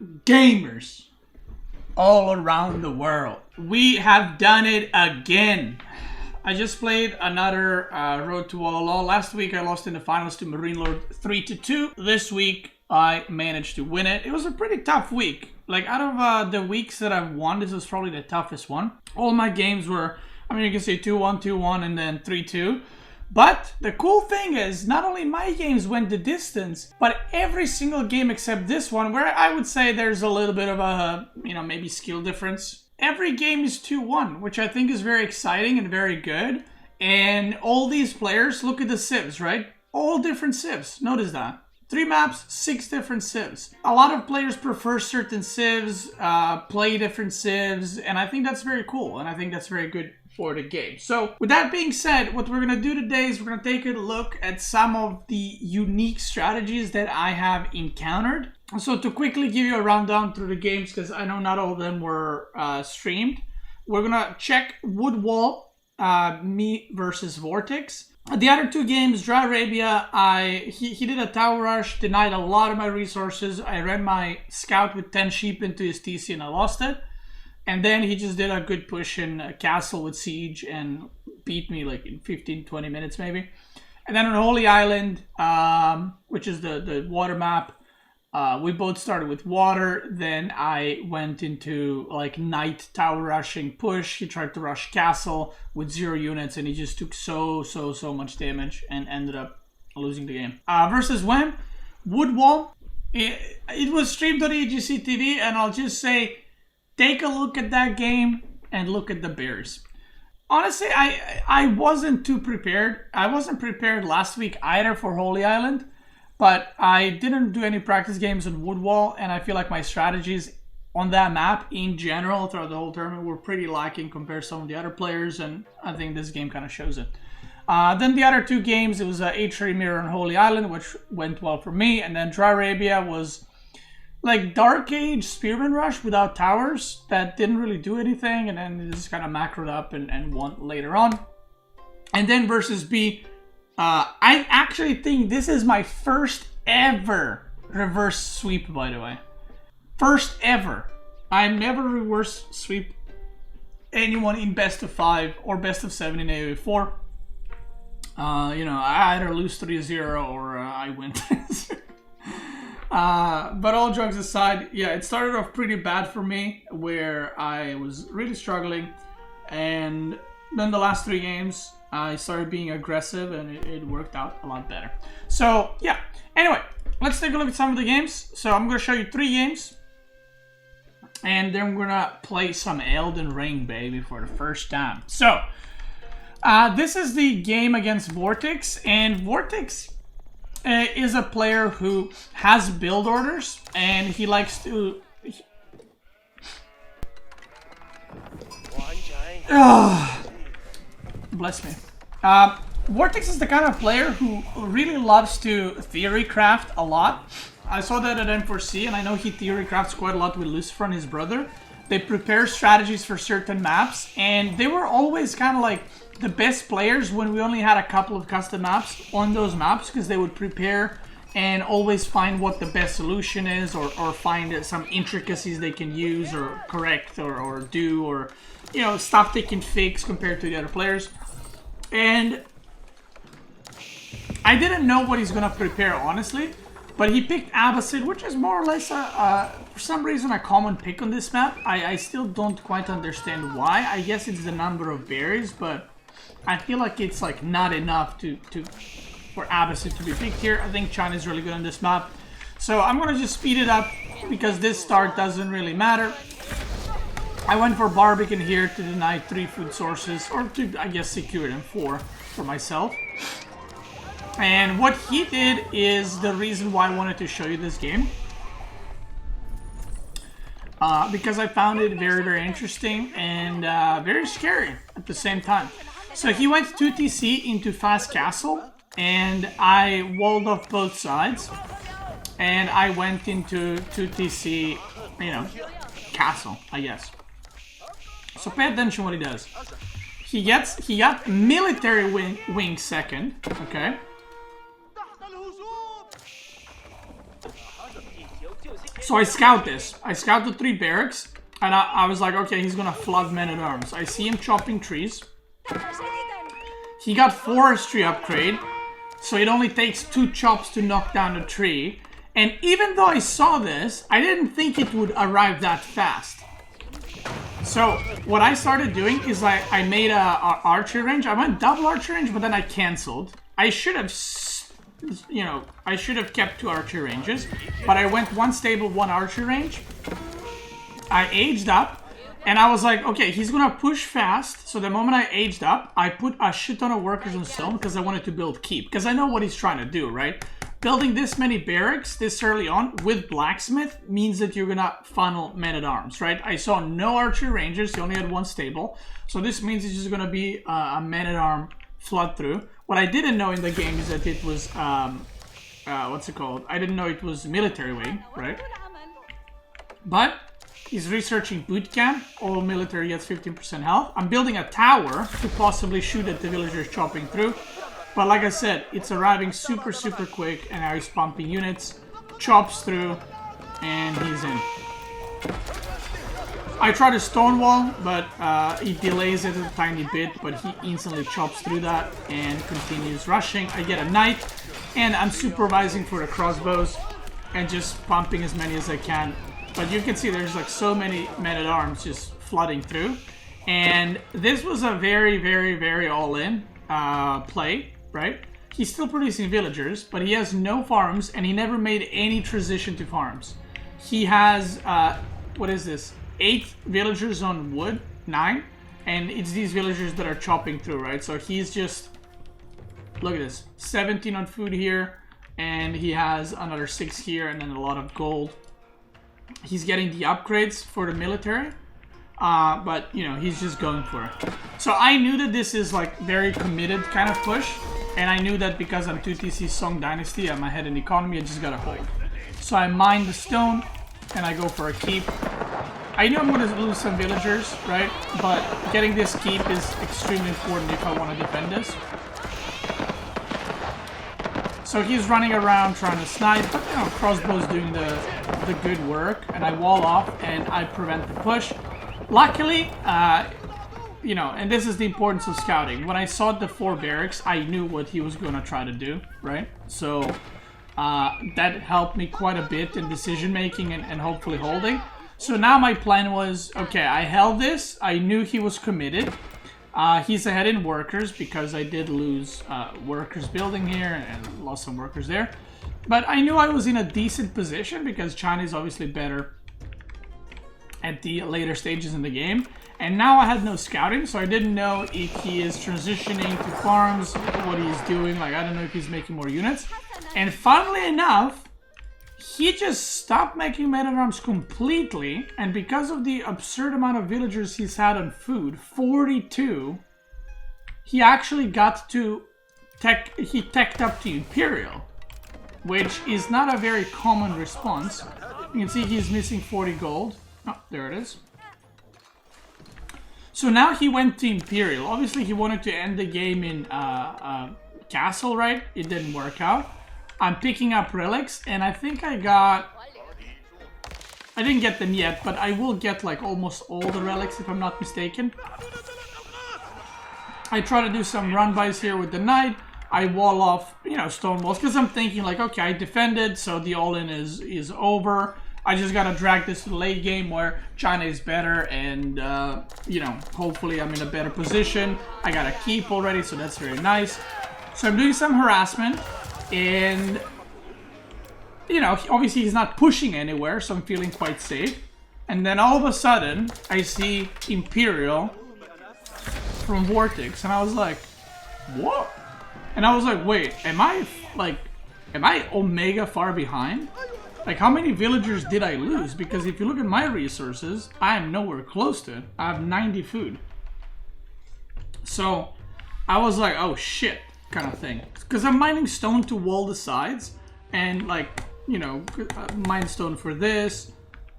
Gamers all around the world, we have done it again. I just played another Road to Walhalla. Last week I lost in the finals to Marine Lord 3-2. This week I managed to win it. It was a pretty tough week. Like, out of the weeks that I've won, this was probably the toughest one. All my games were, I mean, you can say 2-1, 2-1, and then 3-2. But the cool thing is, not only my games went the distance, but every single game except this one, where I would say there's a little bit of a, maybe skill difference. Every game is 2-1, which I think is very exciting and very good. And all these players, look at the civs, right? All different civs, notice that. 3 maps, 6 different civs. A lot of players prefer certain civs, play different civs, and I think that's very cool, and I think that's very good for the game. So with that being said, what we're gonna do today is we're gonna take a look at some of the unique strategies that I have encountered. So to quickly give you a rundown through the games, because I know not all of them were streamed, we're gonna check Wood Wall, me versus Vortex. The other 2 games, Dry Arabia, he did a tower rush, denied a lot of my resources. I ran my scout with 10 sheep into his TC and I lost it. And then he just did a good push in Castle with Siege and beat me like in 15-20 minutes maybe. And then on Holy Island, which is the water map, we both started with water. Then I went into like night tower rushing push. He tried to rush Castle with 0 units and he just took so much damage and ended up losing the game. Versus when Wood Wall, it was streamed on EGC TV, and I'll just say, take a look at that game and look at the Bears. Honestly, I wasn't too prepared. I wasn't prepared last week either for Holy Island, but I didn't do any practice games on Wood Wall, and I feel like my strategies on that map in general throughout the whole tournament were pretty lacking compared to some of the other players, and I think this game kind of shows it. Then the other 2 games, it was H3 Mirror and Holy Island, which went well for me, and then Dry Arabia was like Dark Age Spearman Rush without towers that didn't really do anything, and then it just kind of macroed up and won later on. And then versus B, I actually think this is my first ever reverse sweep, by the way. First ever. I never reverse sweep anyone in best of 5 or best of 7 in AoE4. I either lose 3-0 or I win. But all jokes aside, yeah, it started off pretty bad for me, where I was really struggling, and then the last 3 games I started being aggressive and it worked out a lot better. So yeah, anyway, let's take a look at some of the games. So I'm going to show you 3 games, and then we're going to play some Elden Ring, baby, for the first time. So this is the game against Vortex, and Vortex is a player who has build orders, and he likes to... bless me. Vortex is the kind of player who really loves to theory craft a lot. I saw that at M4C, and I know he theory crafts quite a lot with Lucifer and his brother. They prepare strategies for certain maps, and they were always kind of like the best players when we only had a couple of custom maps on those maps, because they would prepare and always find what the best solution is, or find some intricacies they can use or correct or do, or stuff they can fix compared to the other players. And I didn't know what he's gonna prepare, honestly, but he picked Abbasid, which is more or less for some reason a common pick on this map. I still don't quite understand why. I guess it's the number of berries, but I feel like it's like not enough for Abbasid to be picked here. I think China's really good on this map, so I'm gonna just speed it up because this start doesn't really matter. I went for Barbican here to deny 3 food sources, or to, I guess, secure them 4 for myself. And what he did is the reason why I wanted to show you this game. Because I found it very interesting and very scary at the same time. So he went 2 TC into Fast Castle, and I walled off both sides. And I went into 2 TC, Castle, I guess. So pay attention what he does. He got military wing second, okay? So I scout this. I scout the 3 barracks. And I was like, okay, he's gonna flood men-at-arms. I see him chopping trees. He got forestry upgrade. So it only takes 2 chops to knock down a tree. And even though I saw this, I didn't think it would arrive that fast. So what I started doing is I made a archery range. I went double archery range, but then I canceled. I should have, you know, I should have kept 2 archery ranges. But I went 1 stable, 1 archery range. I aged up. And I was like, okay, he's gonna push fast. So the moment I aged up, I put a shit ton of workers on stone because I wanted to build keep. Because I know what he's trying to do, right? Building this many barracks this early on with blacksmith means that you're gonna funnel men-at-arms, right? I saw no archery rangers, he only had 1 stable. So this means it's just gonna be a men-at-arm flood through. What I didn't know in the game is that it was, what's it called? I didn't know it was military wing, right? But he's researching boot camp. All military gets 15% health. I'm building a tower to possibly shoot at the villagers chopping through. But like I said, it's arriving super, super quick. And now he's pumping units. Chops through. And he's in. I try to stonewall, but he delays it a tiny bit. But he instantly chops through that and continues rushing. I get a knight. And I'm supervising for the crossbows. And just pumping as many as I can. But you can see there's like so many men-at-arms just flooding through. And this was a very, very, very all-in play, right? He's still producing villagers, but he has no farms, and he never made any transition to farms. He has, what is this? 8 villagers on wood, 9. And it's these villagers that are chopping through, right? So he's just, look at this, 17 on food here. And he has another 6 here, and then a lot of gold. He's getting the upgrades for the military, but you know, he's just going for it. So I knew that this is like very committed kind of push, and I knew that because I'm 2TC Song Dynasty, I'm ahead in economy, I just gotta hold. So I mine the stone, and I go for a keep. I know I'm gonna lose some villagers, right? But getting this keep is extremely important if I want to defend this. So he's running around trying to snipe, but you know, crossbow's doing the good work, and I wall off and I prevent the push. Luckily, you know, and this is the importance of scouting. When I saw the 4 barracks, I knew what he was going to try to do, right? So that helped me quite a bit in decision making and hopefully holding. So now my plan was, okay, I held this. I knew he was committed. He's ahead in workers because I did lose workers building here and lost some workers there. But I knew I was in a decent position because China is obviously better at the later stages in the game. And now I had no scouting, so I didn't know if he is transitioning to farms, what he's doing. Like, I don't know if he's making more units. And funnily enough, he just stopped making men-at-arms completely, and because of the absurd amount of villagers he's had on food, 42, he actually got to he teched up to Imperial, which is not a very common response. You can see he's missing 40 gold. Oh, there it is. So now he went to Imperial. Obviously he wanted to end the game in Castle, right? It didn't work out. I'm picking up relics, and I think I didn't get them yet, but I will get like almost all the relics if I'm not mistaken. I try to do some run-bys here with the knight. I wall off, you know, stone walls, because I'm thinking like, okay, I defended, so the all-in is over. I just gotta drag this to the late game where China is better, and you know, hopefully I'm in a better position. I got a keep already, so that's very nice. So I'm doing some harassment. And, you know, obviously he's not pushing anywhere, so I'm feeling quite safe. And then all of a sudden, I see Imperial from Vortex, and I was like, what? And I was like, wait, am I Omega far behind? Like, how many villagers did I lose? Because if you look at my resources, I am nowhere close to it. I have 90 food. So, I was like, oh shit. Kind of thing, because I'm mining stone to wall the sides, and like, you know, mine stone for this,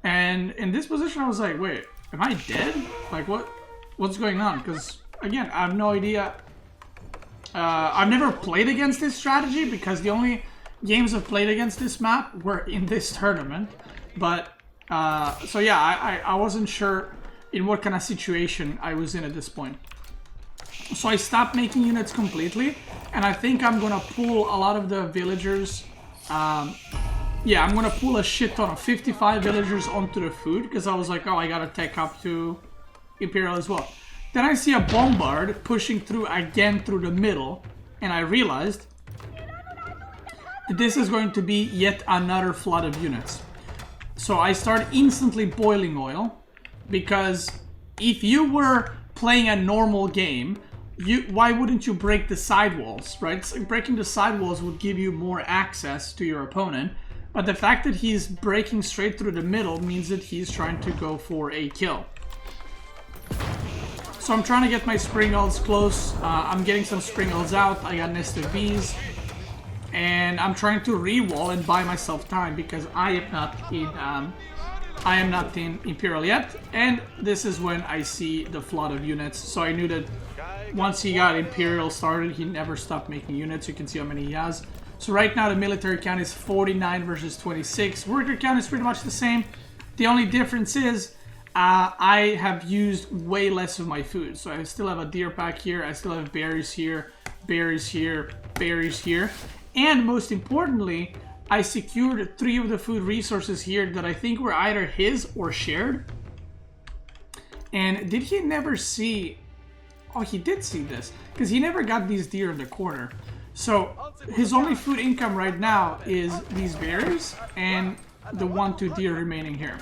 and in this position I was like, wait, am I dead? Like, what's going on? Because again, I have no idea. I've never played against this strategy because the only games I've played against this map were in this tournament, But, so yeah, I wasn't sure in what kind of situation I was in at this point. So I stopped making units completely, and I think I'm gonna pull a lot of the villagers. Yeah, I'm gonna pull a shit ton of 55 villagers onto the food, because I was like, oh, I gotta tech up to Imperial as well. Then I see a bombard pushing through again through the middle, and I realized that this is going to be yet another flood of units. So I start instantly boiling oil, because if you were playing a normal game, why wouldn't you break the sidewalls, right? So breaking the sidewalls would give you more access to your opponent, but the fact that he's breaking straight through the middle means that he's trying to go for a kill. So I'm trying to get my spring elves close. I'm getting some spring elves out. I got nested bees. And I'm trying to re-wall and buy myself time, because I am not in Imperial yet. And this is when I see the flood of units. So I knew that once he got Imperial started, he never stopped making units. You can see how many he has. So right now the military count is 49 versus 26. Worker count is pretty much the same. The only difference is I have used way less of my food. So I still have a deer pack here. I still have berries here, berries here, berries here. And most importantly, I secured 3 of the food resources here that I think were either his or shared. And did he never see... Oh, he did see this, because he never got these deer in the corner. So his only food income right now is these berries and the 1-2 deer remaining here.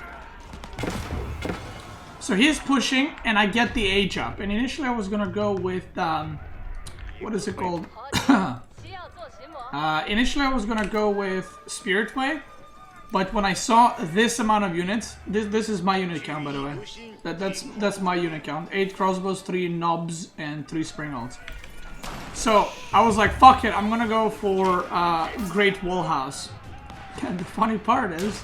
So he's pushing, and I get the age up. And initially I was gonna go with what is it called? Initially I was gonna go with Spirit Way, but when I saw this amount of units, this is my unit count, by the way. That's my unit count. 8 crossbows, 3 knobs, and 3 springholds. So I was like, fuck it, I'm gonna go for Great Wall House. And the funny part is,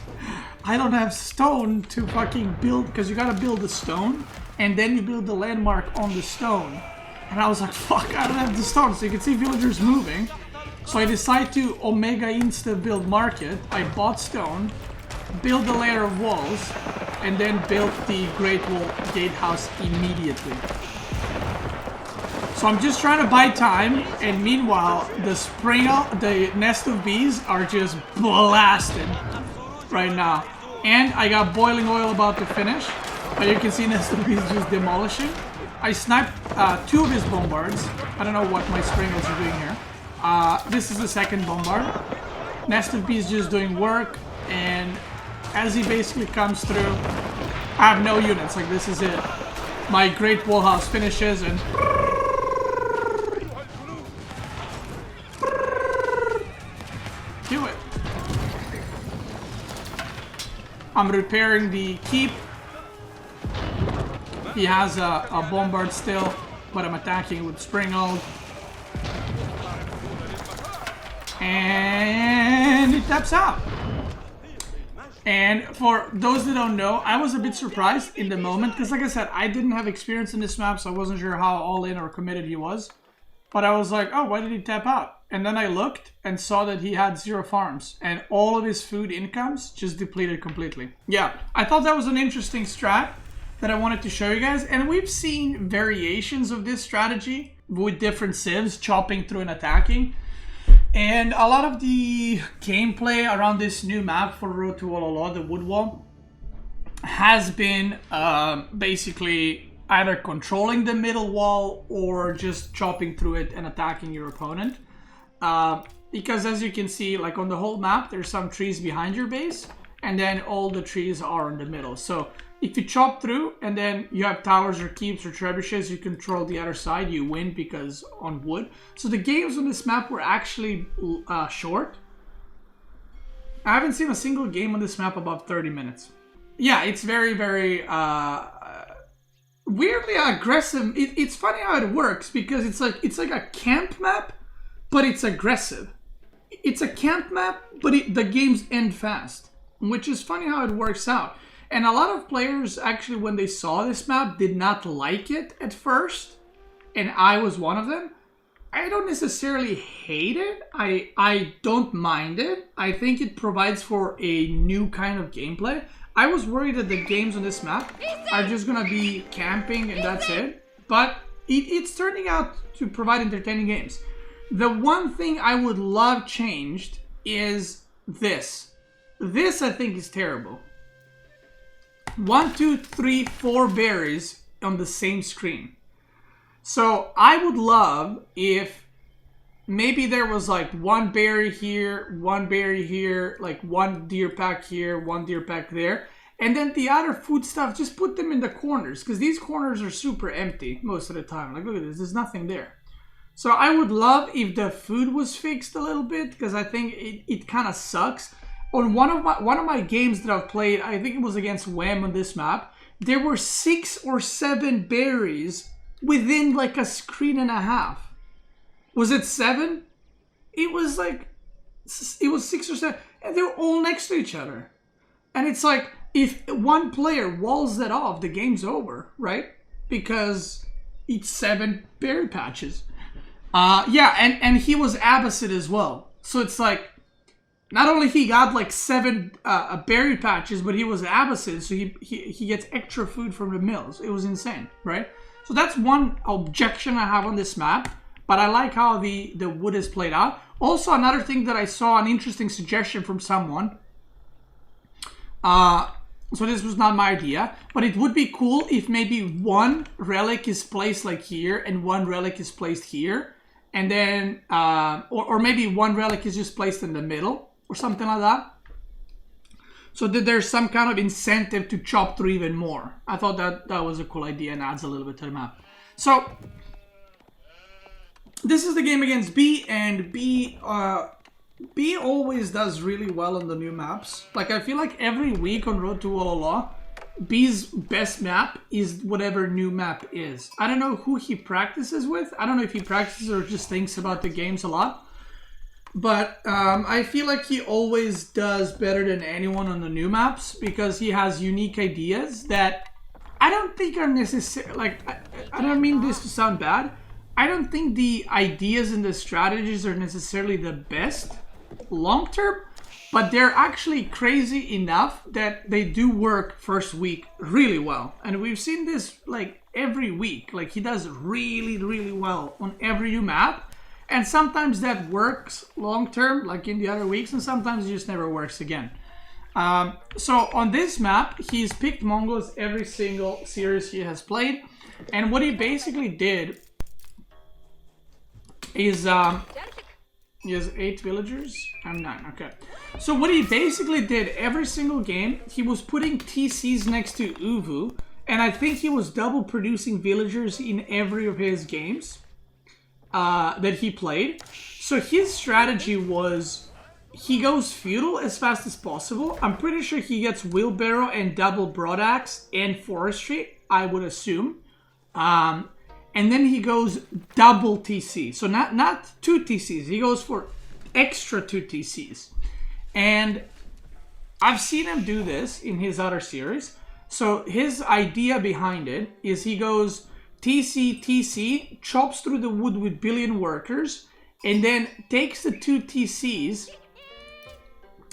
I don't have stone to fucking build, because you gotta build the stone, and then you build the landmark on the stone. And I was like, fuck, I don't have the stone. So you can see villagers moving. So I decided to Omega Insta build market. I bought stone, built a layer of walls, and then built the Great Wall Gatehouse immediately. So I'm just trying to buy time, and meanwhile, the nest of bees are just blasted right now. And I got boiling oil about to finish, but you can see nest of bees just demolishing. I sniped 2 of his bombards. I don't know what my springles are doing here. This is the second bombard. Nest of bees just doing work, and as he basically comes through, I have no units. Like, this is it. My Great Wall House finishes, and do it. I'm repairing the keep. He has a bombard still, but I'm attacking with springald. And it taps out. And for those that don't know, I was a bit surprised in the moment, because like I said, I didn't have experience in this map, so I wasn't sure how all in or committed he was. But I was like, oh, why did he tap out? And then I looked and saw that he had 0 farms, and all of his food incomes just depleted completely. Yeah, I thought that was an interesting strat that I wanted to show you guys. And we've seen variations of this strategy with different civs, chopping through and attacking. And a lot of the gameplay around this new map for Road to Wololo, the Wood Wall, has been basically either controlling the middle wall or just chopping through it and attacking your opponent. Because as you can see, like on the whole map, there's some trees behind your base, and then all the trees are in the middle. So if you chop through and then you have towers or keeps or trebuchets, you control the other side, you win because on wood. So the games on this map were actually short. I haven't seen a single game on this map above 30 minutes. Yeah, it's very, very weirdly aggressive. It's funny how it works, because it's like a camp map, but it's aggressive. It's a camp map, but the games end fast, which is funny how it works out. And a lot of players actually, when they saw this map, did not like it at first, and I was one of them. I don't necessarily hate it. I don't mind it. I think it provides for a new kind of gameplay. I was worried that the games on this map are just gonna be camping and that's it. But it's turning out to provide entertaining games. The one thing I would love changed is this. This I think is terrible. 1, 2, 3, 4 berries on the same screen. So I would love if maybe there was like one berry here, like one deer pack here, one deer pack there. And then the other food stuff, just put them in the corners. Because these corners are super empty most of the time. Like, look at this, there's nothing there. So I would love if the food was fixed a little bit. Because I think it kind of sucks. On one of my games that I've played, I think it was against Wham on this map. There were 6 or 7 berries within like a screen and a half. Was it 7? It was 6 or 7. And they were all next to each other. And it's like, if one player walls that off, the game's over, right? Because it's 7 berry patches. Yeah, and he was Abbasid as well. So it's like, not only he got like 7 berry patches, but he was Abbasid, so he gets extra food from the mills. It was insane, right? So that's one objection I have on this map, but I like how the wood is played out. Also, another thing that I saw, an interesting suggestion from someone. So this was not my idea, but it would be cool if maybe one relic is placed like here and one relic is placed here. And then, or maybe one relic is just placed in the middle or something like that. So that there's some kind of incentive to chop through even more. I thought that was a cool idea and adds a little bit to the map. So, this is the game against B, and B always does really well on the new maps. Like, I feel like every week on Road to Wololo, B's best map is whatever new map is. I don't know who he practices with. I don't know if he practices or just thinks about the games a lot. But I feel like he always does better than anyone on the new maps because he has unique ideas that I don't think are necessary. Like, I don't mean this to sound bad. I don't think the ideas and the strategies are necessarily the best long term, but they're actually crazy enough that they do work first week really well. And we've seen this like every week. Like, he does really, really well on every new map. And sometimes that works long term, like in the other weeks, and sometimes it just never works again. So on this map, he's picked Mongols every single series he has played. And what he basically did is, he has 8 villagers? I'm 9, okay. So what he basically did every single game, he was putting TCs next to Uvu. And I think he was double producing villagers in every of his games that he played. So his strategy was he goes feudal as fast as possible. I'm pretty sure he gets wheelbarrow and double broadaxe and forestry, I would assume. And then he goes double TC. So not 2 TCs. He goes for extra 2 TCs. And I've seen him do this in his other series. So his idea behind it is he goes TC, TC, chops through the wood with billion workers, and then takes the 2 TCs,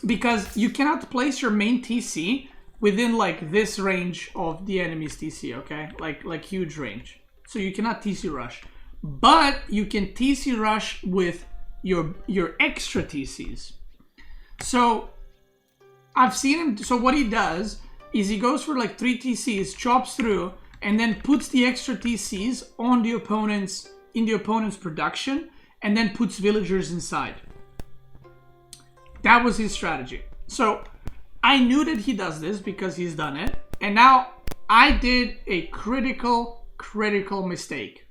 because you cannot place your main TC within like this range of the enemy's TC, okay? Like huge range. So you cannot TC rush. But you can TC rush with your extra TCs. So I've seen him, so what he does is he goes for like 3 TCs, chops through, and then puts the extra TCs on the opponent's production, and then puts villagers inside. That was his strategy. So I knew that he does this because he's done it, and now I did a critical mistake.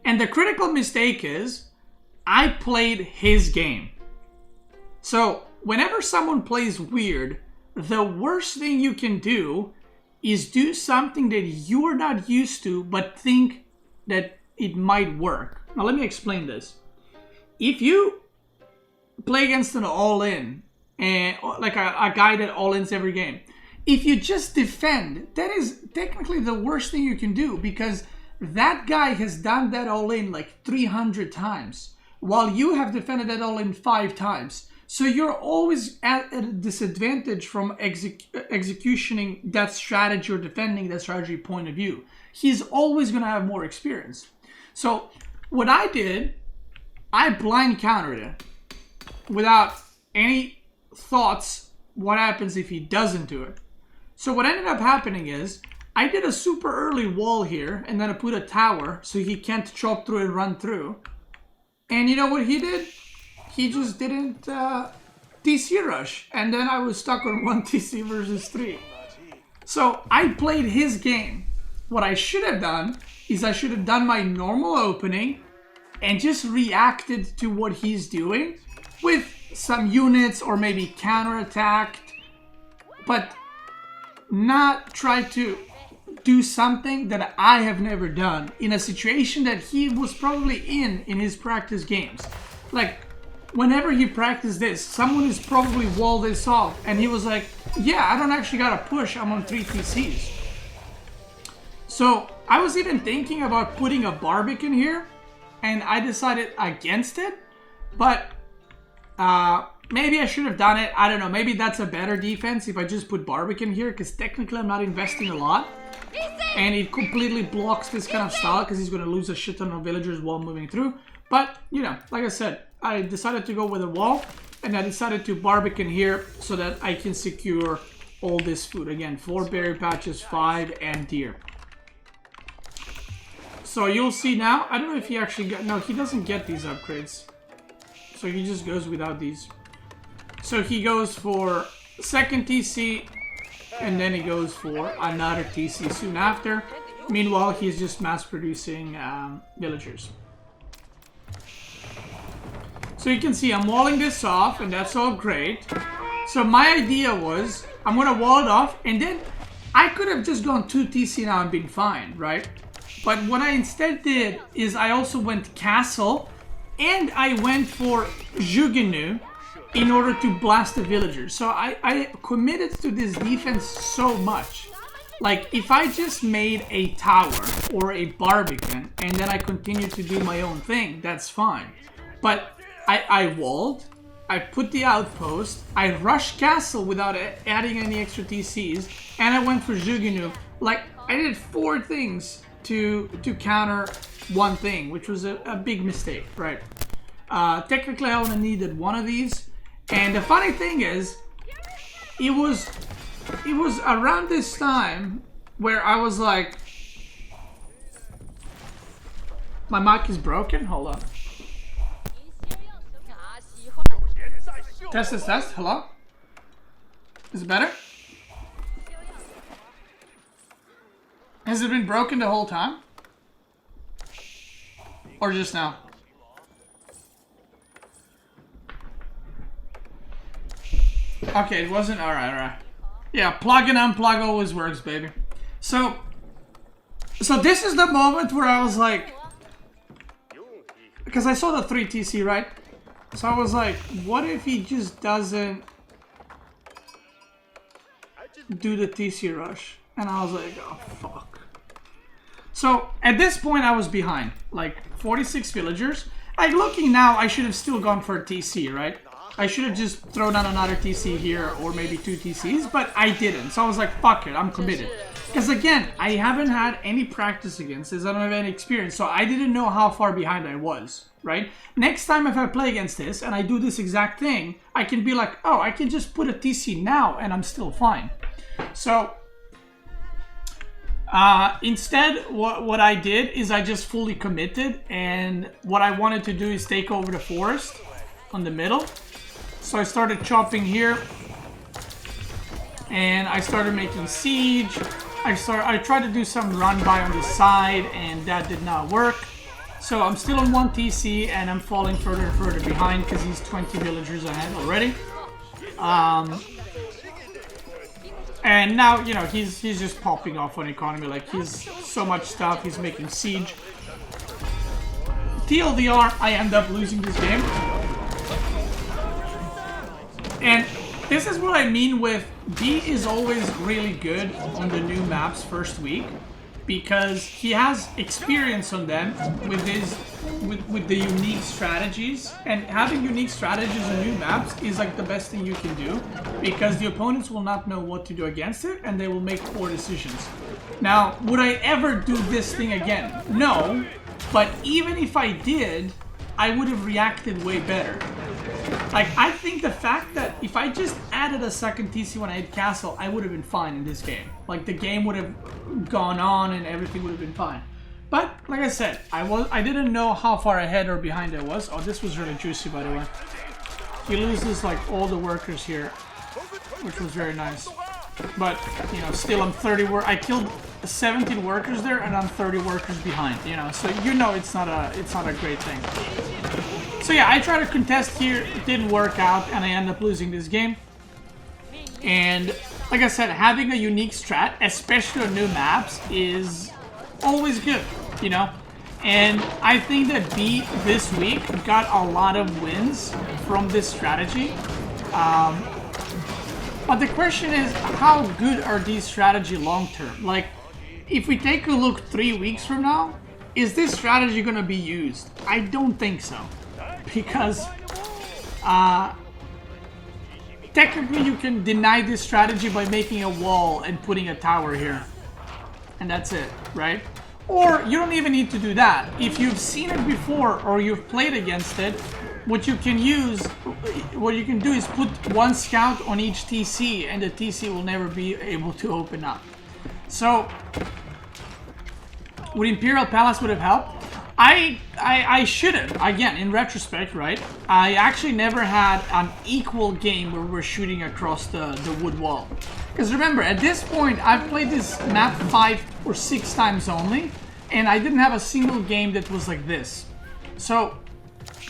And the critical mistake is I played his game. So whenever someone plays weird, the worst thing you can do is do something that you are not used to but think that it might work. Now let me explain this. If you play against an all-in, and like a guy that all-ins every game, if you just defend, that is technically the worst thing you can do, because that guy has done that all-in like 300 times, while you have defended that all-in 5 times. So you're always at a disadvantage from executioning that strategy or defending that strategy point of view. He's always going to have more experience. So what I did, I blind countered it without any thoughts what happens if he doesn't do it. So what ended up happening is I did a super early wall here, and then I put a tower so he can't chop through and run through. And you know what he did? He just didn't TC rush, and then I was stuck on 1 TC versus 3. So I played his game. What I should have done is I should have done my normal opening and just reacted to what he's doing with some units or maybe counterattacked, but not try to do something that I have never done in a situation that he was probably in his practice games. Like, whenever he practiced this, someone has probably walled this off, and he was like, yeah, I don't actually gotta push, I'm on 3 TCs. So I was even thinking about putting a Beastyqt here, and I decided against it, but maybe I should have done it. I don't know, maybe that's a better defense if I just put Beastyqt here, because technically I'm not investing a lot. And it completely blocks this kind of style because he's going to lose a shit ton of villagers while moving through. But, you know, like I said, I decided to go with a wall, and I decided to Beastyqt here so that I can secure all this food. Again, 4 berry patches, 5, and deer. So you'll see now, I don't know if he actually got, no, he doesn't get these upgrades. So he just goes without these. So he goes for 2nd TC, and then he goes for another TC soon after. Meanwhile, he's just mass producing villagers. So you can see I'm walling this off, and that's all great. So my idea was, I'm going to wall it off, and then I could have just gone 2 TC now and been fine, right? But what I instead did is I also went castle, and I went for Jugenu in order to blast the villagers. So I committed to this defense so much. Like, if I just made a tower or a Beastyqt and then I continued to do my own thing, that's fine. But I walled, I put the outpost, I rushed castle without adding any extra TCs, and I went for Jugenu. Like, I did 4 things to counter 1 thing, which was a big mistake, right? Technically, I only needed 1 of these. And the funny thing is, it was around this time where I was like, my mic is broken. Hold on. Test. Hello? Is it better? Has it been broken the whole time? Or just now? Okay, it wasn't. Alright. Yeah, plug and unplug always works, baby. So this is the moment where I was like, because I saw the 3 TC, right? So I was like, what if he just doesn't do the TC rush? And I was like, oh fuck. So at this point I was behind, like 46 villagers. Like, looking now, I should have still gone for a TC, right? I should have just thrown down another TC here, or maybe 2 TCs, but I didn't. So I was like, fuck it, I'm committed. Because again, I haven't had any practice against this, I don't have any experience, so I didn't know how far behind I was, right? Next time if I play against this, and I do this exact thing, I can be like, oh, I can just put a TC now, and I'm still fine. So, instead, what I did is I just fully committed, and what I wanted to do is take over the forest on the middle. So I started chopping here, and I started making siege. I tried to do some run by on the side, and that did not work. So I'm still on 1 TC, and I'm falling further and further behind because he's 20 villagers ahead already. And now, you know, he's just popping off on economy. Like, he's so much stuff. He's making siege. TLDR, I end up losing this game. And this is what I mean with B is always really good on the new maps first week. because he has experience on them with his with the unique strategies, and having unique strategies on new maps is like the best thing you can do, because the opponents will not know what to do against it and they will make poor decisions. Now, would I ever do this thing again? No, but even if I did, I would have reacted way better. Like, I think the fact that if I just added a second TC when I hit castle, I would have been fine in this game. Like, the game would have gone on and everything would have been fine. But, like I said, I didn't know how far ahead or behind I was. Oh, this was really juicy, by the way. He loses, like, all the workers here, which was very nice. But, you know, still I'm 30 I killed 17 workers there and I'm 30 workers behind, you know. So, you know, it's not a great thing. So yeah, I tried to contest here, it didn't work out, and I ended up losing this game. And like I said, having a unique strat, especially on new maps, is always good, you know. And I think that B this week got a lot of wins from this strategy. But the question is, how good are these strategies long term? Like, if we take a look 3 weeks from now, is this strategy going to be used? I don't think so. Because technically you can deny this strategy by making a wall and putting a tower here. And that's it, right? Or you don't even need to do that. If you've seen it before or you've played against it, what you can do is put one scout on each TC and the TC will never be able to open up. So, would Imperial Palace would have helped? I should have, again, in retrospect, right? I actually never had an equal game where we're shooting across the wood wall. Because remember, at this point, I've played this map 5 or 6 times only, and I didn't have a single game that was like this. So,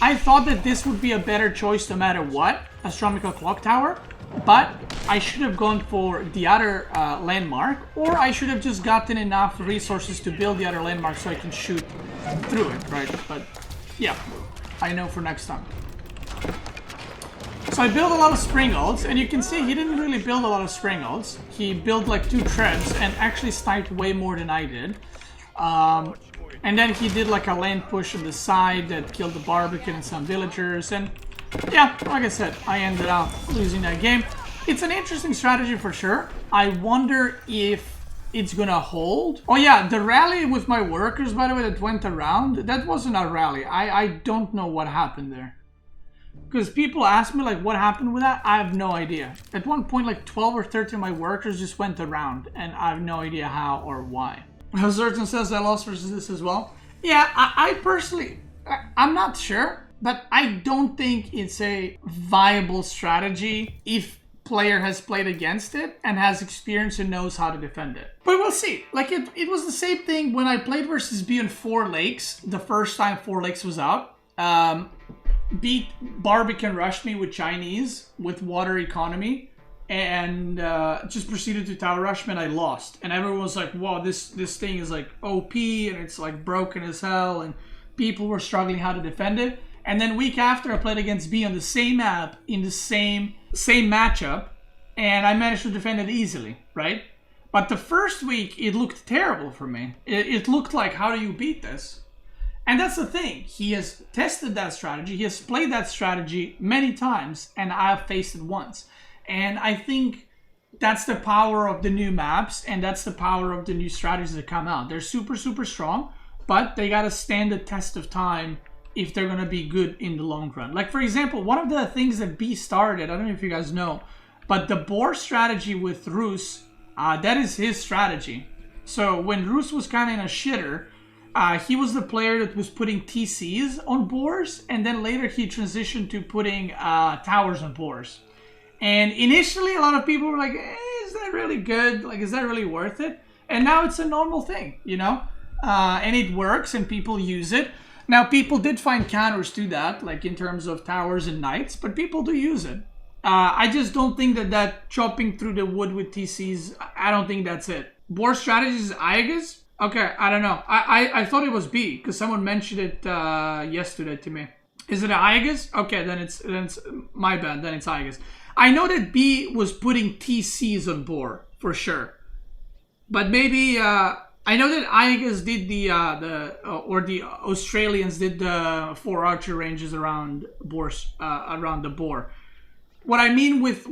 I thought that this would be a better choice no matter what, Astronomical Clock Tower, but I should have gone for the other landmark, or I should have just gotten enough resources to build the other landmark so I can shoot through it, right? But yeah, I know for next time. So I built a lot of Springolds, and you can see he didn't really build a lot of Springolds. He built like 2 trebs and actually sniped way more than I did. And then he did like a land push on the side that killed the Barbican and some villagers, and yeah, like I said, I ended up losing that game. It's an interesting strategy for sure. I wonder if it's gonna hold. Oh yeah, the rally with my workers, by the way, that went around, that wasn't a rally. I don't know what happened there. Because people ask me like what happened with that, I have no idea. At one point like 12 or 13 of my workers just went around and I have no idea how or why. Zerton says I lost versus this as well. Yeah, I personally, I'm not sure. But I don't think it's a viable strategy if player has played against it and has experience and knows how to defend it. But we'll see. Like, it was the same thing when I played versus B on 4 Lakes, the first time 4 Lakes was out. Beat Barbican rushed me with Chinese, with water economy, and just proceeded to tower rush me, and I lost. And everyone was like, wow, this thing is like OP, and it's like broken as hell, and people were struggling how to defend it. And then week after, I played against B on the same map, in the same matchup, and I managed to defend it easily, right? But the first week, it looked terrible for me. It looked like, how do you beat this? And that's the thing. He has tested that strategy. He has played that strategy many times, and I have faced it once. And I think that's the power of the new maps, and that's the power of the new strategies that come out. They're super, super strong, but they got to stand the test of time if they're going to be good in the long run. Like, for example, one of the things that B started, I don't know if you guys know, but the boar strategy with Rus, that is his strategy. So when Rus was kind of in a shitter, he was the player that was putting TCs on boars, and then later he transitioned to putting towers on boars. And initially, a lot of people were like, is that really good? Like, is that really worth it? And now it's a normal thing, you know? And it works, and people use it. Now, people did find counters to that, like in terms of towers and knights, but people do use it. I just don't think that chopping through the wood with TCs, I don't think that's it. Boar strategies is Aegas? Okay, I don't know. I thought it was B, because someone mentioned it yesterday to me. Is it Aegas? Okay, then it's my bad, then it's Aegas. I know that B was putting TCs on boar, for sure. But maybe, I I know that Igas did the Australians did the 4 archer ranges around around the boar. What I mean with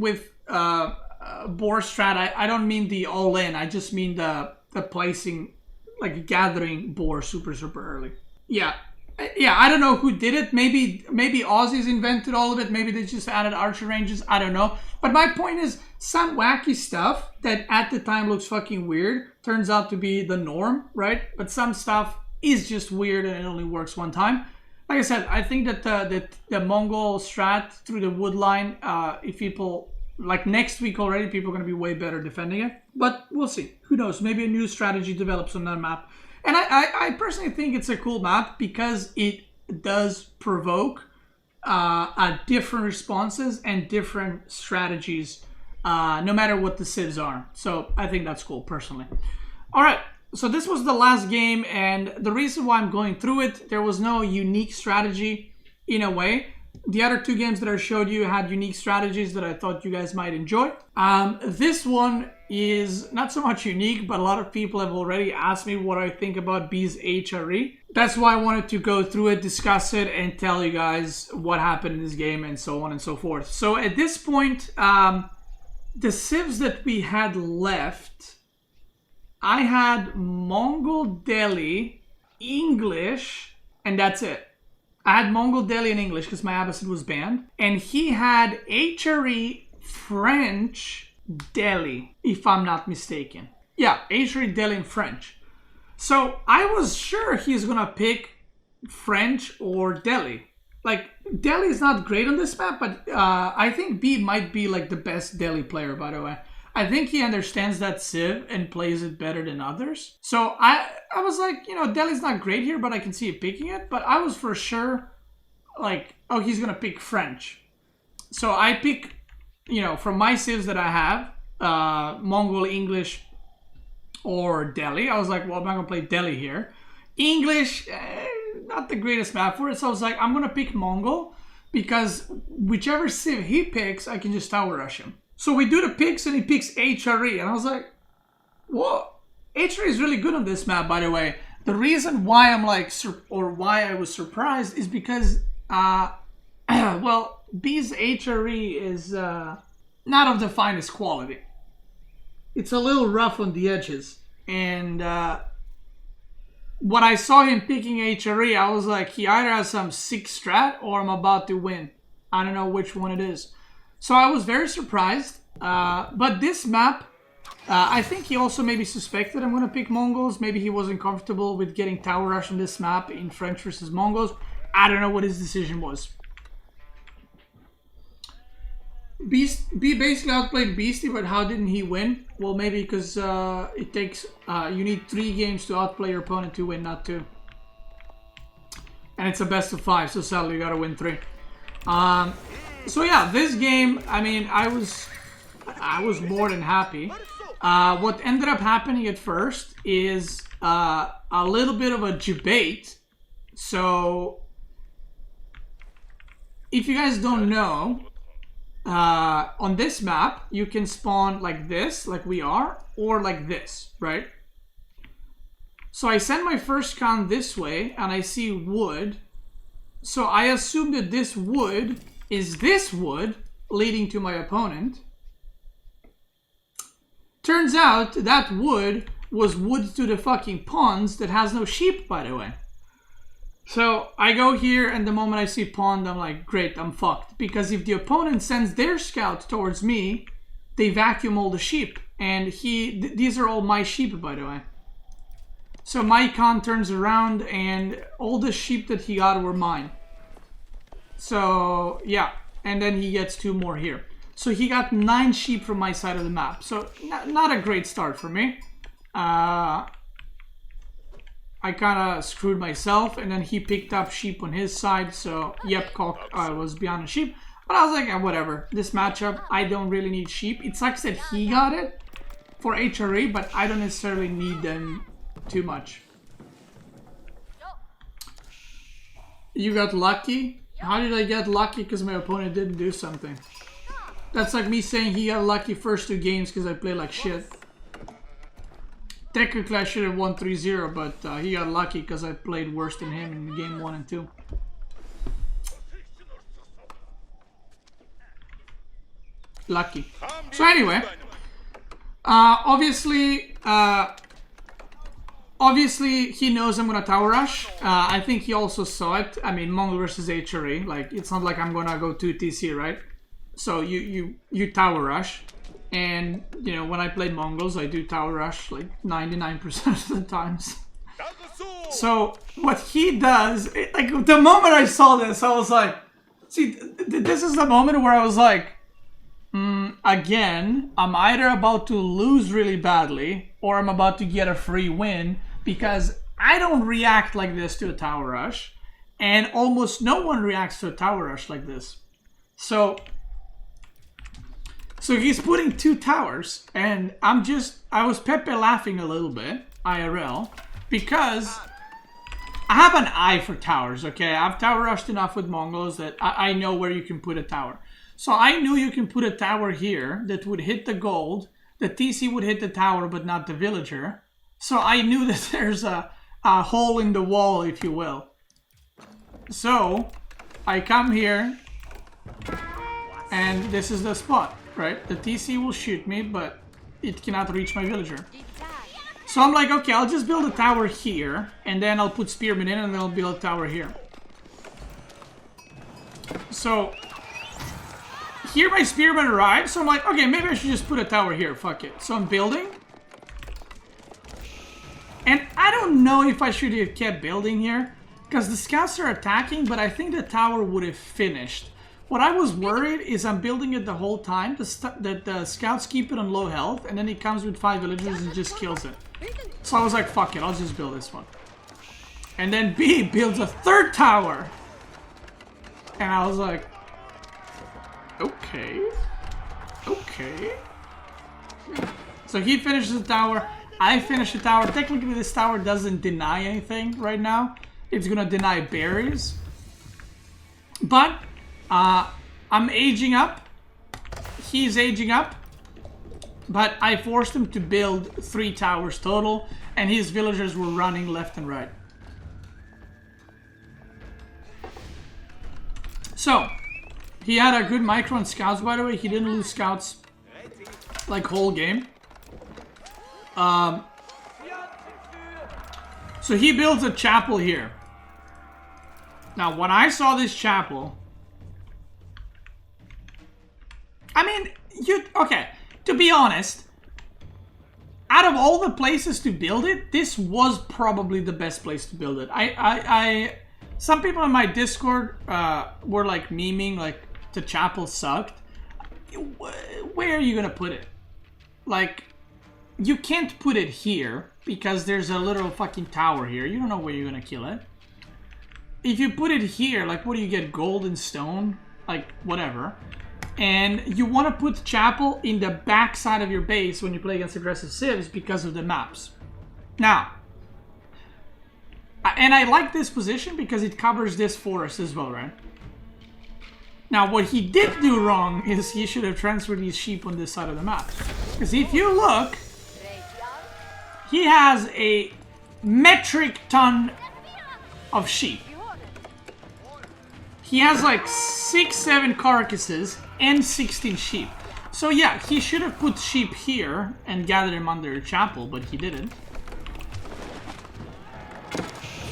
boar strat, I don't mean the all in. I just mean the placing, like gathering boar super early. Yeah. I don't know who did it. Maybe Aussies invented all of it. Maybe they just added archer ranges. I don't know. But my point is, some wacky stuff that at the time looks fucking weird turns out to be the norm, right? But some stuff is just weird and it only works one time. Like I said, I think that the Mongol strat through the wood line, if people, like next week already, people are going to be way better defending it. But we'll see. Who knows? Maybe a new strategy develops on that map. And I personally think it's a cool map because it does provoke different responses and different strategies, no matter what the civs are. So I think that's cool, personally. All right, so this was the last game, and the reason why I'm going through it, there was no unique strategy in a way. The other 2 games that I showed you had unique strategies that I thought you guys might enjoy. This one is not so much unique, but a lot of people have already asked me what I think about B's HRE. That's why I wanted to go through it, discuss it, and tell you guys what happened in this game and so on and so forth. So at this point, the civs that we had left, I had Mongol Delhi, English, and that's it. I had Mongol Delhi and English because my Abbasid was banned. And he had HRE, French, Delhi, if I'm not mistaken. Yeah, HRE, Delhi, and French. So I was sure he's going to pick French or Delhi. Like, Delhi is not great on this map, but I think B might be like the best Delhi player, by the way. I think he understands that civ and plays it better than others. So I was like, you know, Delhi's not great here, but I can see it picking it. But I was for sure like, oh, he's going to pick French. So I pick, you know, from my civs that I have, Mongol, English, or Delhi. I was like, well, I'm not going to play Delhi here. English, not the greatest map for it. So I was like, I'm going to pick Mongol because whichever civ he picks, I can just tower rush him. So we do the picks and he picks HRE. And I was like, whoa, HRE is really good on this map, by the way. The reason why I'm like, or why I was surprised is because, well, B's HRE is not of the finest quality. It's a little rough on the edges. And when I saw him picking HRE, I was like, he either has some sick strat or I'm about to win. I don't know which one it is. So I was very surprised. But this map, I think he also maybe suspected I'm going to pick Mongols. Maybe he wasn't comfortable with getting tower rush on this map in French versus Mongols. I don't know what his decision was. B basically outplayed Beasty, but how didn't he win? Well, maybe because it takes, you need 3 games to outplay your opponent to win, not 2. And it's a best of 5, so sadly you gotta win 3. So yeah, this game, I mean, I was more than happy. What ended up happening at first is a little bit of a debate. So, if you guys don't know, on this map, you can spawn like this, like we are, or like this, right? So I send my first con this way, and I see wood. So I assume that this wood is this wood leading to my opponent. Turns out that wood was wood to the fucking ponds that has no sheep, by the way. So I go here, and the moment I see pond, I'm like, great, I'm fucked. Because if the opponent sends their scout towards me, they vacuum all the sheep. And these are all my sheep, by the way. So my con turns around, and all the sheep that he got were mine. So, yeah. And then he gets 2 more here. So he got 9 sheep from my side of the map. So, not a great start for me. I kind of screwed myself, and then he picked up sheep on his side, so yep, cock, I was beyond a sheep. But I was like, whatever, this matchup, I don't really need sheep. It sucks that he got it for HRE, but I don't necessarily need them too much. You got lucky? How did I get lucky? Because my opponent didn't do something. That's like me saying he got lucky first 2 games because I play like shit. Technically, I should have won 3-0, but he got lucky because I played worse than him in game 1 and 2. Lucky. So anyway, obviously he knows I'm gonna tower rush. I think he also saw it. I mean, Mongol versus HRA. Like, it's not like I'm gonna go 2 TC, right? So you tower rush. And, you know, when I play Mongols, I do tower rush like 99% of the times. So, what he does, like, the moment I saw this, I was like, see, this is the moment where I was like, again, I'm either about to lose really badly, or I'm about to get a free win, because I don't react like this to a tower rush, and almost no one reacts to a tower rush like this. So he's putting 2 towers, and I was Pepe laughing a little bit, IRL, because I have an eye for towers, okay? I've tower rushed enough with Mongols that I know where you can put a tower. So I knew you can put a tower here that would hit the gold, the TC would hit the tower but not the villager. So I knew that there's a hole in the wall, if you will. So I come here, and this is the spot. Right, the TC will shoot me, but it cannot reach my villager. So I'm like, okay, I'll just build a tower here, and then I'll put spearmen in, and then I'll build a tower here. So here my spearmen arrive, so I'm like, okay, maybe I should just put a tower here, fuck it. So I'm building. And I don't know if I should have kept building here, because the scouts are attacking, but I think the tower would have finished. What I was worried is I'm building it the whole time, that the scouts keep it on low health, and then he comes with 5 villagers and just kills it. So I was like, fuck it, I'll just build this one. And then B builds a 3rd tower. And I was like, okay. So he finishes the tower, I finish the tower. Technically this tower doesn't deny anything right now. It's gonna deny berries. But I'm aging up. He's aging up. But I forced him to build 3 towers total, and his villagers were running left and right. So, he had a good micro on scouts, by the way. He didn't lose scouts like whole game. So he builds a chapel here. Now, when I saw this chapel, I mean, okay, to be honest, out of all the places to build it, this was probably the best place to build it. Some people in my Discord were like memeing, like, the chapel sucked. Where are you gonna put it? Like, you can't put it here, because there's a little fucking tower here. You don't know where you're gonna kill it. If you put it here, like, what do you get? Gold and stone? Like, whatever. And you want to put chapel in the back side of your base when you play against aggressive civs because of the maps. Now, and I like this position because it covers this forest as well, right? Now, what he did do wrong is he should have transferred these sheep on this side of the map. Because if you look, he has a metric ton of sheep. He has like 6-7 carcasses and 16 sheep. So yeah, he should have put sheep here and gathered them under a chapel, but he didn't.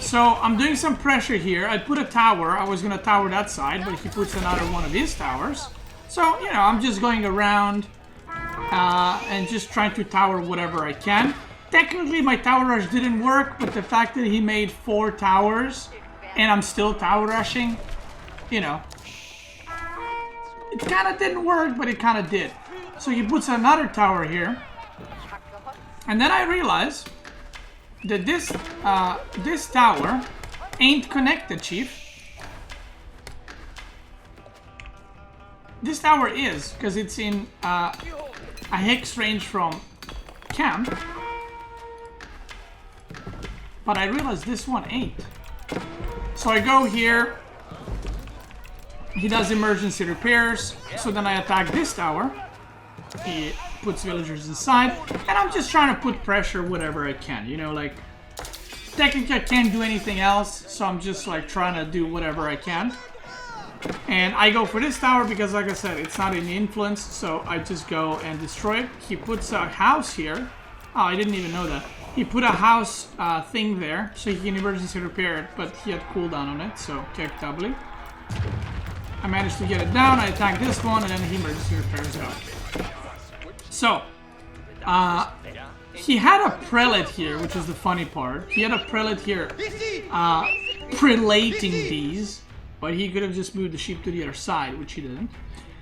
So I'm doing some pressure here. I put a tower. I was gonna tower that side, but he puts another one of his towers. So, you know, I'm just going around and just trying to tower whatever I can. Technically, my tower rush didn't work, but the fact that he made 4 towers and I'm still tower rushing, you know, it kind of didn't work, but it kind of did. So he puts another tower here. And then I realize that this tower ain't connected, chief. This tower is, because it's in a hex range from camp. But I realize this one ain't. So I go here. He does emergency repairs. So then I attack this tower. He puts villagers inside, and I'm just trying to put pressure whatever I can, you know, like, technically I can't do anything else, so I'm just like trying to do whatever I can. And I go for this tower because, like I said, it's not in influence, so I just go and destroy it. He puts a house here. Oh, I didn't even know that. He put a house thing there, so he can emergency repair it, but he had cooldown on it, so kick doubly. I managed to get it down, I attack this one, and then he emergency repairs it. So, he had a prelate here, which is the funny part. He had a prelate here prelating these, but he could have just moved the sheep to the other side, which he didn't.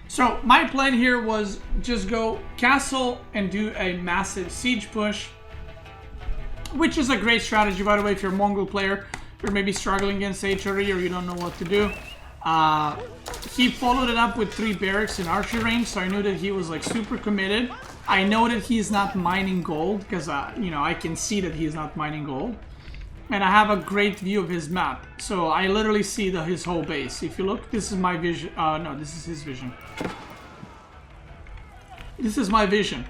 So my plan here was just go castle and do a massive siege push, which is a great strategy, by the way, if you're a Mongol player, you're maybe struggling against HRE or you don't know what to do. He followed it up with 3 barracks in archery range, so I knew that he was like super committed. I know that he's not mining gold, because you know, I can see that he's not mining gold. And I have a great view of his map, so I literally see his whole base. If you look, this is my vision. No, this is his vision. This is my vision.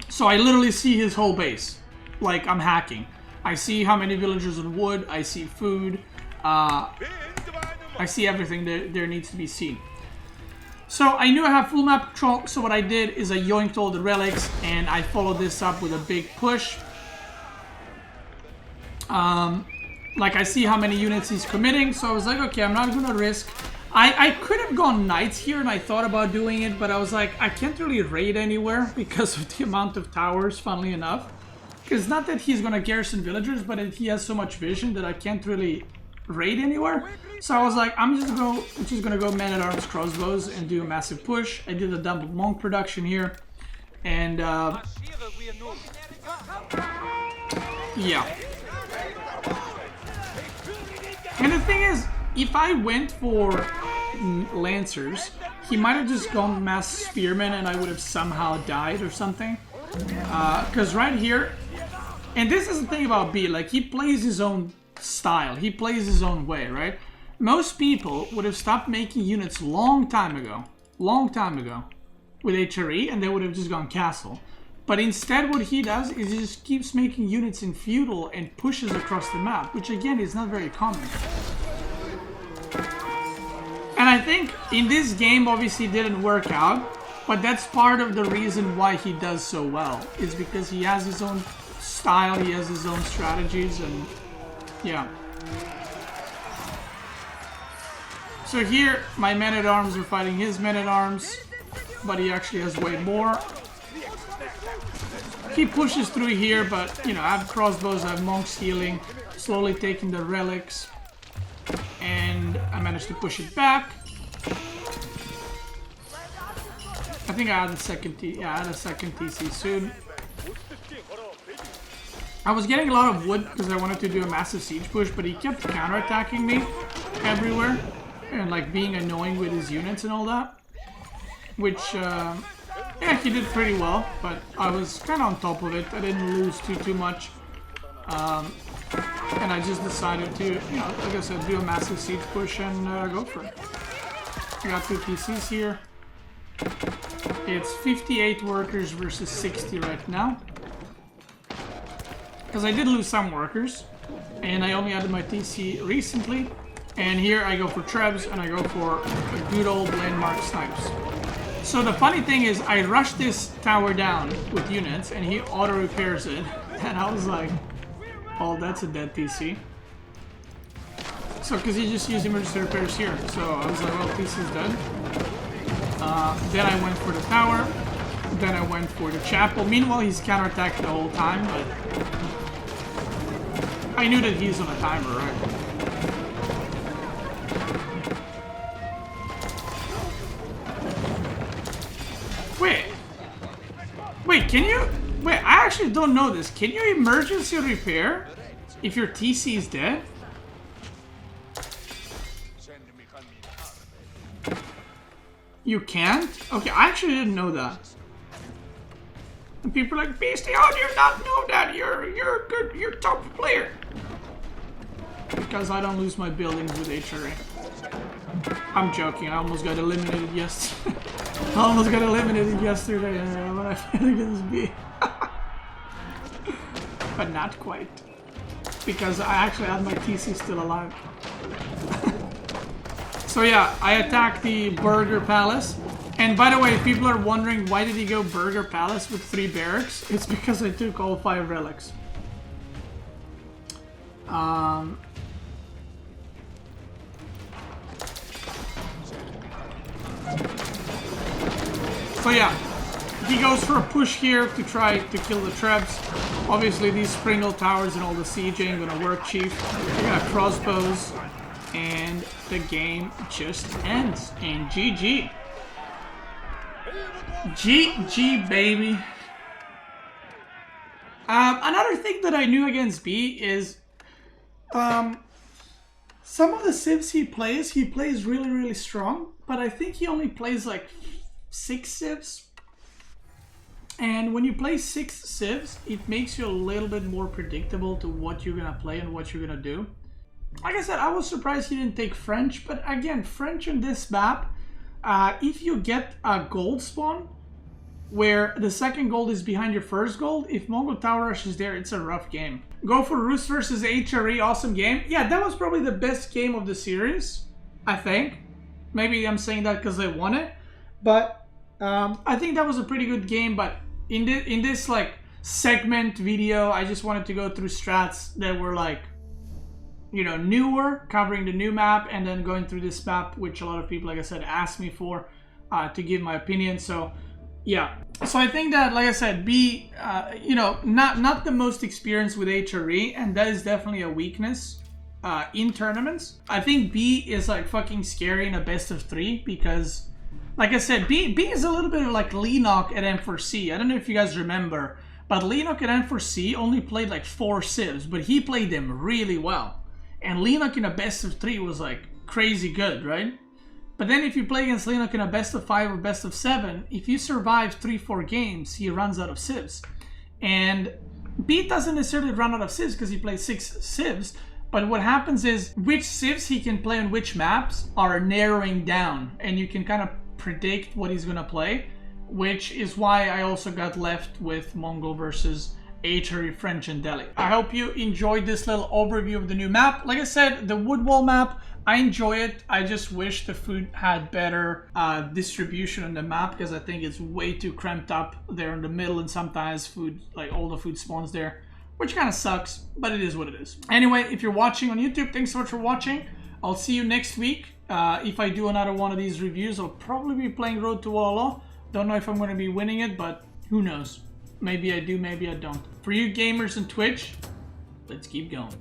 So I literally see his whole base, like I'm hacking. I see how many villagers on wood, I see food, I see everything that there needs to be seen. So I knew I have full map control, so what I did is I yoinked all the relics and I followed this up with a big push. Like I see how many units he's committing, so I was like, okay, I'm not gonna risk. I could have gone knights here, and I thought about doing it, but I was like, I can't really raid anywhere because of the amount of towers, funnily enough. Because not that he's gonna garrison villagers, but he has so much vision that I can't really raid anywhere. So I was like, I'm just gonna go man-at-arms crossbows and do a massive push. I did a double monk production here, and yeah. And the thing is, if I went for lancers, he might have just gone mass spearmen and I would have somehow died or something. Because right here, and this is the thing about B, like he plays his own style, he plays his own way, right? Most people would have stopped making units long time ago with HRE, and they would have just gone castle. But instead what he does is he just keeps making units in feudal and pushes across the map, which again is not very common. And I think in this game obviously didn't work out, but that's part of the reason why he does so well, is because he has his own style, he has his own strategies, and yeah. So here my men-at-arms are fighting his men-at-arms, but he actually has way more. He pushes through here, but you know, I have crossbows, I have monks healing, slowly taking the relics, and I managed to push it back. I think I had a second TC soon. I was getting a lot of wood because I wanted to do a massive siege push, but he kept counterattacking me everywhere and like being annoying with his units and all that, which yeah, he did pretty well, but I was kind of on top of it. I didn't lose too much. And I just decided to, you know, like I said, do a massive siege push and go for it. I got 2 PCs here. It's 58 workers versus 60 right now. Because I did lose some workers, and I only added my TC recently. And here I go for trebs, and I go for a good old landmark snipes. So the funny thing is, I rushed this tower down with units, and he auto repairs it, and I was like, oh, that's a dead TC. So, because he just used emergency repairs here, so I was like, well, TC's dead. Then I went for the tower, then I went for the chapel. Meanwhile, he's counterattacked the whole time, but I knew that he's on a timer, right? Wait, can you... Wait, I actually don't know this. Can you emergency repair if your TC is dead? You can't? Okay, I actually didn't know that. And people are like, Beasty, how do you not know that? You're good, you're a top player. Because I don't lose my buildings with HRE. I'm joking, I almost got eliminated yesterday. I almost got eliminated yesterday when I played against B. But not quite. Because I actually had my TC still alive. So yeah, I attacked the Burger Palace. And by the way, if people are wondering why did he go Burger Palace with 3 barracks, it's because I took all 5 relics. So yeah, he goes for a push here to try to kill the trebs. Obviously these Springle towers and all the siege ain't gonna work, Chief. They got crossbows, and the game just ends. And GG. GG, baby. Another thing that I knew against B is some of the civs he plays really, really strong, but I think he only plays like 6 civs. And when you play 6 civs, it makes you a little bit more predictable to what you're gonna play and what you're gonna do. Like I said, I was surprised he didn't take French, but again, French in this map, if you get a gold spawn, where the second gold is behind your first gold, if Mongol Tower Rush is there, it's a rough game. Go for Rus versus HRE, awesome game. Yeah, that was probably the best game of the series, I think. Maybe I'm saying that because I won it, but I think that was a pretty good game. But in this like segment video, I just wanted to go through strats that were like, you know, newer, covering the new map, and then going through this map, which a lot of people, like I said, asked me for to give my opinion. So yeah, so I think that, like I said, B, you know, not the most experienced with HRE, and that is definitely a weakness in tournaments. I think B is like fucking scary in a best of 3 because, like I said, B is a little bit of like Leenock at M4C. I don't know if you guys remember, but Leenock at M4C only played like 4 civs, but he played them really well. And Leenock in a best of 3 was like crazy good, right? But then if you play against Leenock in a best of 5 or best of 7, if you survive 3-4 games, he runs out of civs. And B doesn't necessarily run out of civs because he plays 6 civs, but what happens is which civs he can play on which maps are narrowing down, and you can kind of predict what he's gonna play, which is why I also got left with Mongol versus HRE, French, and Delhi. I hope you enjoyed this little overview of the new map. Like I said, the wood wall map, I enjoy it. I just wish the food had better distribution on the map because I think it's way too cramped up there in the middle, and sometimes food, like all the food spawns there, which kind of sucks, but it is what it is. Anyway, if you're watching on YouTube, thanks so much for watching. I'll see you next week. If I do another one of these reviews, I'll probably be playing Road to Walhalla. Don't know if I'm going to be winning it, but who knows? Maybe I do, maybe I don't. For you gamers on Twitch, let's keep going.